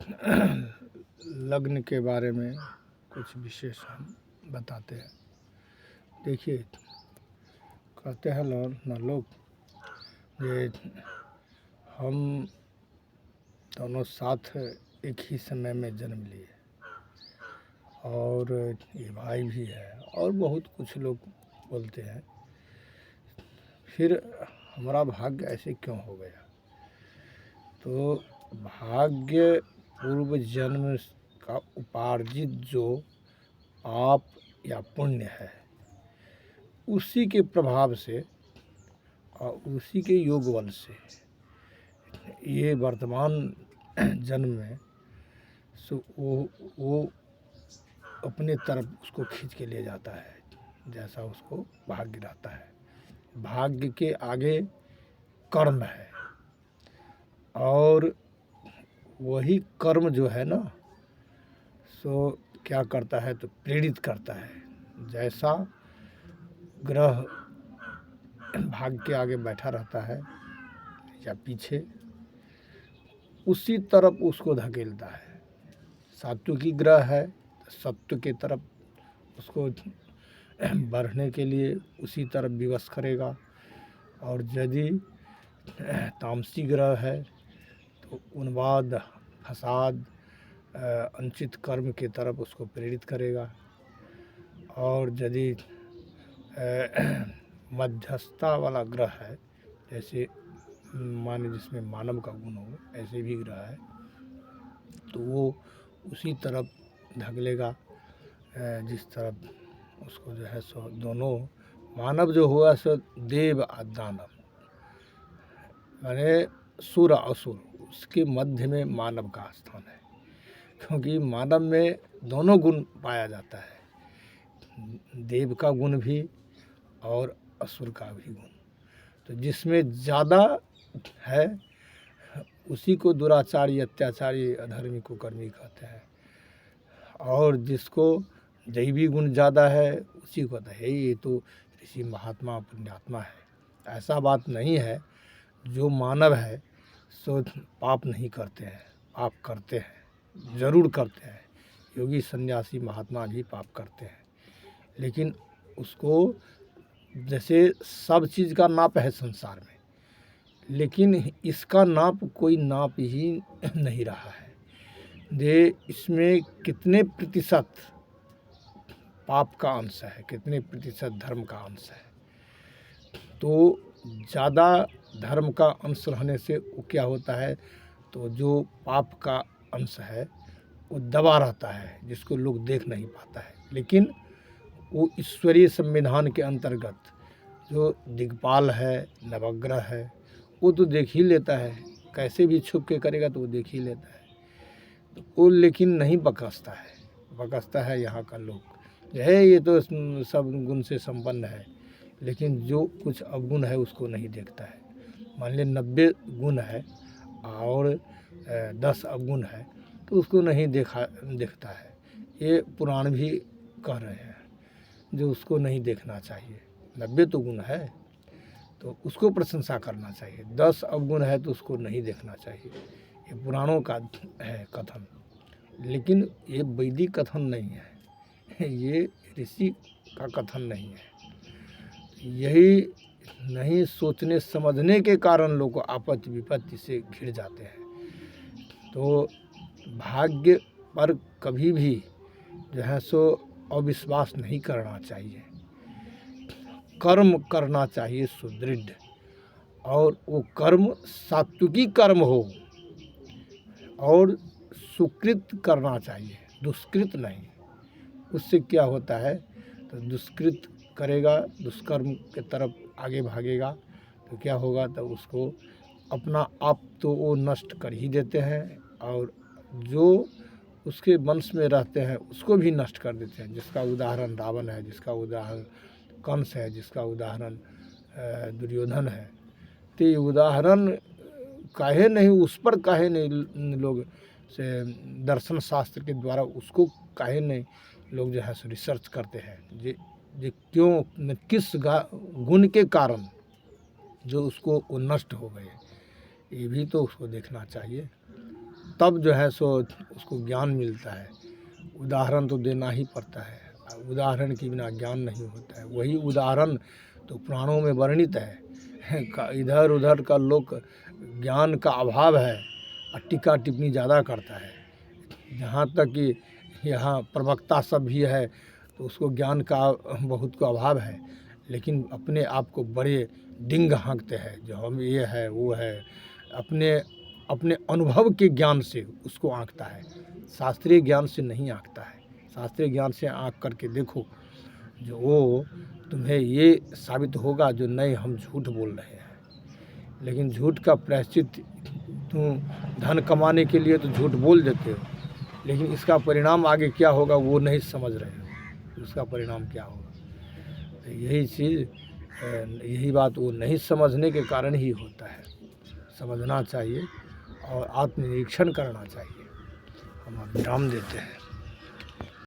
लग्न के बारे में कुछ विशेष हम बताते हैं। देखिए, कहते हैं लोग ये हम दोनों साथ एक ही समय में जन्म लिए और ये भाई भी है और बहुत कुछ लोग बोलते हैं। फिर हमारा भाग्य ऐसे क्यों हो गया? तो भाग्य पूर्व जन्म का उपार्जित जो पाप या पुण्य है, उसी के प्रभाव से और उसी के योग बल से ये वर्तमान जन्म में वो अपने तरफ उसको खींच के ले जाता है, जैसा उसको भाग्य रहता है। भाग्य के आगे कर्म है और वही कर्म जो है ना, सो क्या करता है तो प्रेरित करता है। जैसा ग्रह भाग्य के आगे बैठा रहता है या पीछे, उसी तरफ उसको धकेलता है। सात्विकी ग्रह है तो सत्व के तरफ उसको बढ़ने के लिए उसी तरफ विवश करेगा, और यदि तामसी ग्रह है तो उन्माद, फसाद, अनुचित कर्म के तरफ उसको प्रेरित करेगा। और यदि मध्यस्थता वाला ग्रह है, जैसे माने जिसमें मानव का गुण हो, ऐसे भी ग्रह है तो वो उसी तरफ धकेलेगा जिस तरफ उसको जो है सो दोनों मानव जो हुआ सो देव और दानव, माने सुर असुर, उसके मध्य में मानव का स्थान है, क्योंकि मानव में दोनों गुण पाया जाता है, देव का गुण भी और असुर का भी गुण। तो जिसमें ज़्यादा है उसी को दुराचारी, अत्याचारी, अधर्मी, कुकर्मी कहते हैं, और जिसको दैवी गुण ज़्यादा है उसी को कहते हैं ये तो ऋषि, महात्मा, पुण्यात्मा है। ऐसा बात नहीं है। जो मानव है सो पाप नहीं करते हैं, पाप करते हैं, ज़रूर करते हैं। योगी, सन्यासी, महात्मा भी पाप करते हैं, लेकिन उसको जैसे सब चीज़ का नाप है संसार में, लेकिन इसका नाप कोई नाप ही नहीं रहा है। ये इसमें कितने प्रतिशत पाप का अंश है, कितने प्रतिशत धर्म का अंश है। तो ज़्यादा धर्म का अंश रहने से वो क्या होता है, तो जो पाप का अंश है वो दबा रहता है, जिसको लोग देख नहीं पाता है। लेकिन वो ईश्वरीय संविधान के अंतर्गत जो दिग्पाल है, नवग्रह है, वो तो देख ही लेता है, कैसे भी छुप के करेगा तो वो देख ही लेता है। तो वो लेकिन नहीं बकसता है यहाँ का लोग जो है, ये तो सब गुण से संपन्न है, लेकिन जो कुछ अवगुण है उसको नहीं देखता है। मान लीजिए 90 गुण है और 10 अवगुण है तो उसको नहीं देखता है। ये पुराण भी कह रहे हैं जो उसको नहीं देखना चाहिए। 90 तो गुण है तो उसको प्रशंसा करना चाहिए, 10 अवगुण है तो उसको नहीं देखना चाहिए। ये पुराणों का है कथन, लेकिन ये वैदिक कथन नहीं है, ये ऋषि का कथन नहीं है। यही नहीं सोचने समझने के कारण लोग आपत्ति विपत्ति से घिर जाते हैं। तो भाग्य पर कभी भी जो है सो अविश्वास नहीं करना चाहिए, कर्म करना चाहिए सुदृढ़, और वो कर्म सात्विकी कर्म हो और सुकृत करना चाहिए, दुष्कृत नहीं। उससे क्या होता है, तो दुष्कृत करेगा, दुष्कर्म के तरफ आगे भागेगा तो क्या होगा, तो उसको अपना आप तो वो नष्ट कर ही देते हैं, और जो उसके वंश में रहते हैं उसको भी नष्ट कर देते हैं। जिसका उदाहरण रावण है, जिसका उदाहरण कंस है, जिसका उदाहरण दुर्योधन है। तो ये उदाहरण काहे नहीं, उस पर काहे नहीं लोग से दर्शन शास्त्र के द्वारा उसको काहे नहीं लोग जो है सो रिसर्च करते हैं, जे क्यों, किस गुण के कारण जो उसको वो नष्ट हो गए, ये भी तो उसको देखना चाहिए। तब जो है सो उसको ज्ञान मिलता है। उदाहरण तो देना ही पड़ता है, उदाहरण के बिना ज्ञान नहीं होता है। वही उदाहरण तो पुराणों में वर्णित है। इधर उधर का लोग ज्ञान का अभाव है और टीका टिप्पणी ज़्यादा करता है। जहाँ तक कि यहाँ प्रवक्ता सब भी है तो उसको ज्ञान का बहुत को अभाव है, लेकिन अपने आप को बड़े डिंग हाँकते हैं जो हम ये है वो है। अपने अपने अनुभव के ज्ञान से उसको आँकता है, शास्त्रीय ज्ञान से नहीं आँकता है। शास्त्रीय ज्ञान से आँक करके देखो जो वो तुम्हें ये साबित होगा जो नहीं हम झूठ बोल रहे हैं। लेकिन झूठ का प्रायश्चित तुम धन कमाने के लिए तो झूठ बोल देते हो, लेकिन इसका परिणाम आगे क्या होगा वो नहीं समझ रहे हो, उसका परिणाम क्या होगा। तो यही चीज़ यही बात वो नहीं समझने के कारण ही होता है। समझना चाहिए और आत्मनिरीक्षण करना चाहिए। हम अब विराम देते हैं।